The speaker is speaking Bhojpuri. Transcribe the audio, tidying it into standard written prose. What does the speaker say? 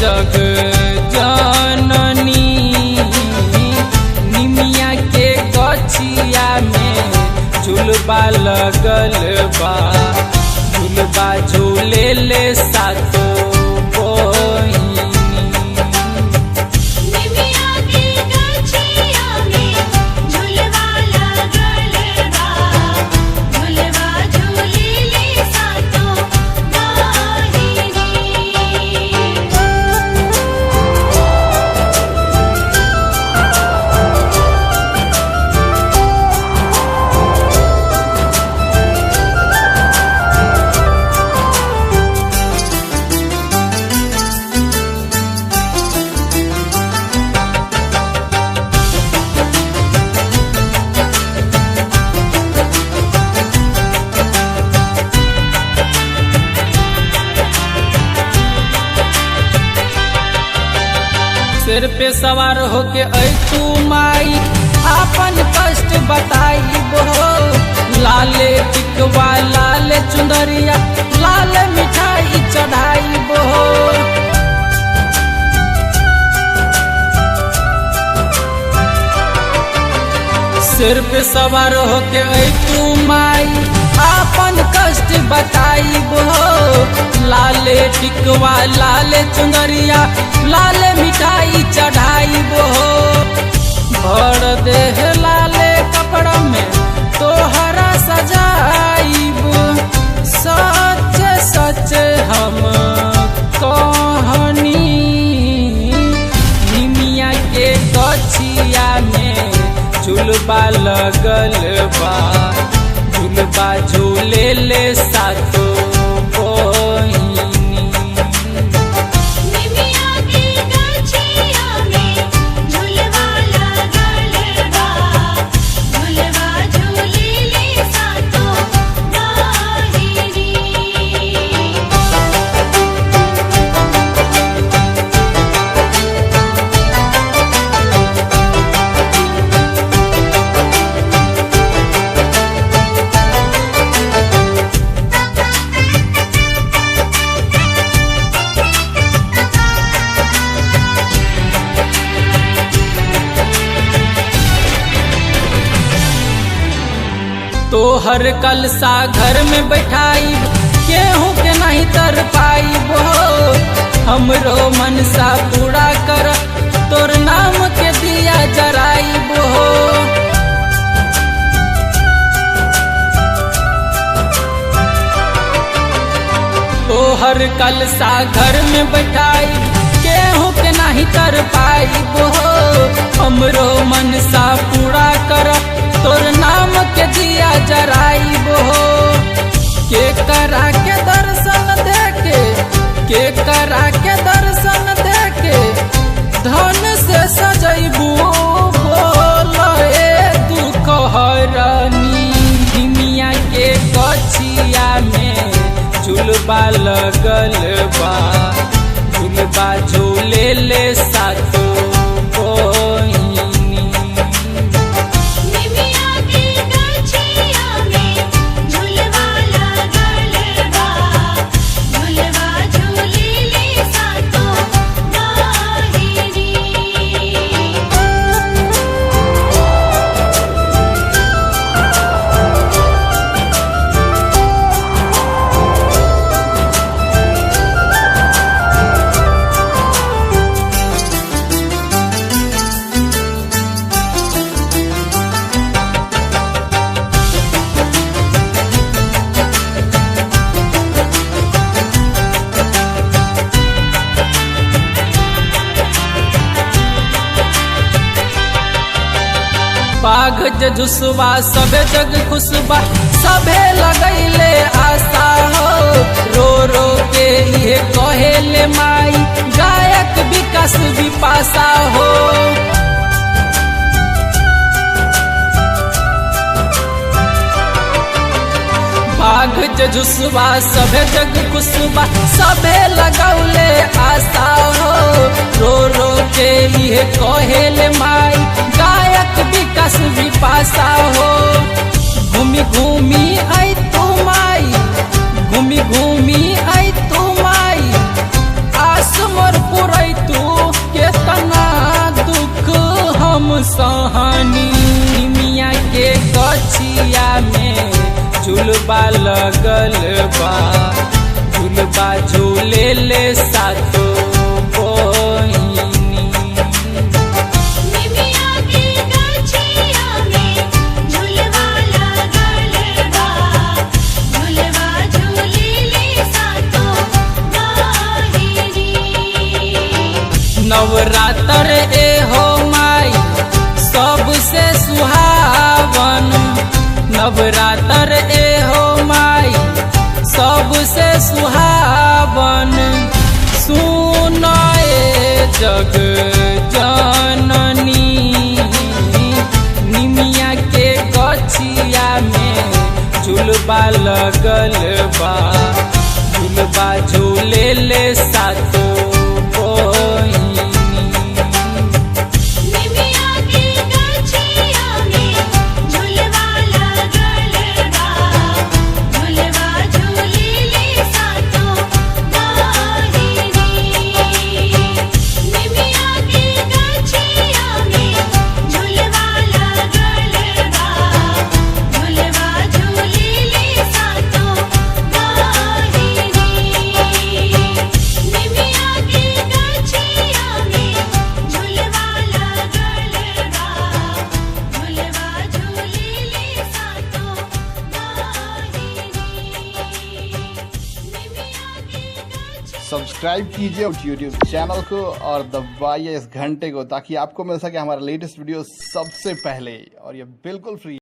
जग जननी निमिया के गछिया में झुलबा लगल बा झुलबा झूले ले सातो सिर पे सवार होके तू माई आपन कष्ट बताई बो लाले टिकवा लाले चुंदरिया लाले मिठाई चढ़ाई बो सिर पे सवार होके तू माई आपन कष्ट बताई बो लाले टिकवा लाले चुंदरिया लाले मिठाई चढ़ाई बो भर देह लाले कपड़ा में तोहरा सजाइब सच सच हम कहनी निमिया के गछिया में झुलबा लगल बा झुलबा झूले ले सातो तोहर कलसा घर में बैठाई केहू के नहीं तर पाई बो हमरो मनसा पूरा कर तोर नाम के दिया जराई बो तोहर कलसा घर में बैठाई केहू के नहीं तर पाई बो हमरो मनसा पूरा कर तोर नाम के दिया जराई बो के करा के दर्शन देके के करा के दर्शन देके धन से सजैबू बोल दुख हरनी निमिया के गछिया में झुलबा लगल बा झुलबा झूले ले सातो बाघ जुसवा सबे जग खुशबा सबे लगैले आशा हो रो रो के ये कहेले माई गायक विकास विपाशा हो बाघ जुसवा सबे जग खुशबा सबे लगौले आशा हो रो रो के ये कहेले माई गायक विकास विपाशा हो घूमी घूमी आई तू माई घूमी घूमी आई तू माई आस मोर पूरा सहनी निमिया के गछिया में झुलबा लगल बा, झुलबा झूले ले सातो बहिनी। निमिया के गछिया में झुलबा लगल बा, झुलबा झूले ले सातो बहिनी। नवरात्र एहो माई सबसे सुहावन, नवरात्र एहो माई सबसे सुहावन। सुनाए जग जननी निमिया के गछिया में झुलबा लगल बा, झुलबा झूले ले सातो बहिनी। निमिया के गछिया में झुलबा लगल बा, झुलबा झूले ले सातो बहिनी। निमिया के गछिया में झुलबा लगल बा, झुलबा झूले ले सातो बहिनी। निमिया के गछिया में झुलबा लगल बा, झुलबा झूले ले सातो बहिनी। सब्सक्राइब कीजिए यूट्यूब चैनल को और दबाइए इस घंटे को ताकि आपको मिल सके हमारा लेटेस्ट वीडियो सबसे पहले, और ये बिल्कुल फ्री।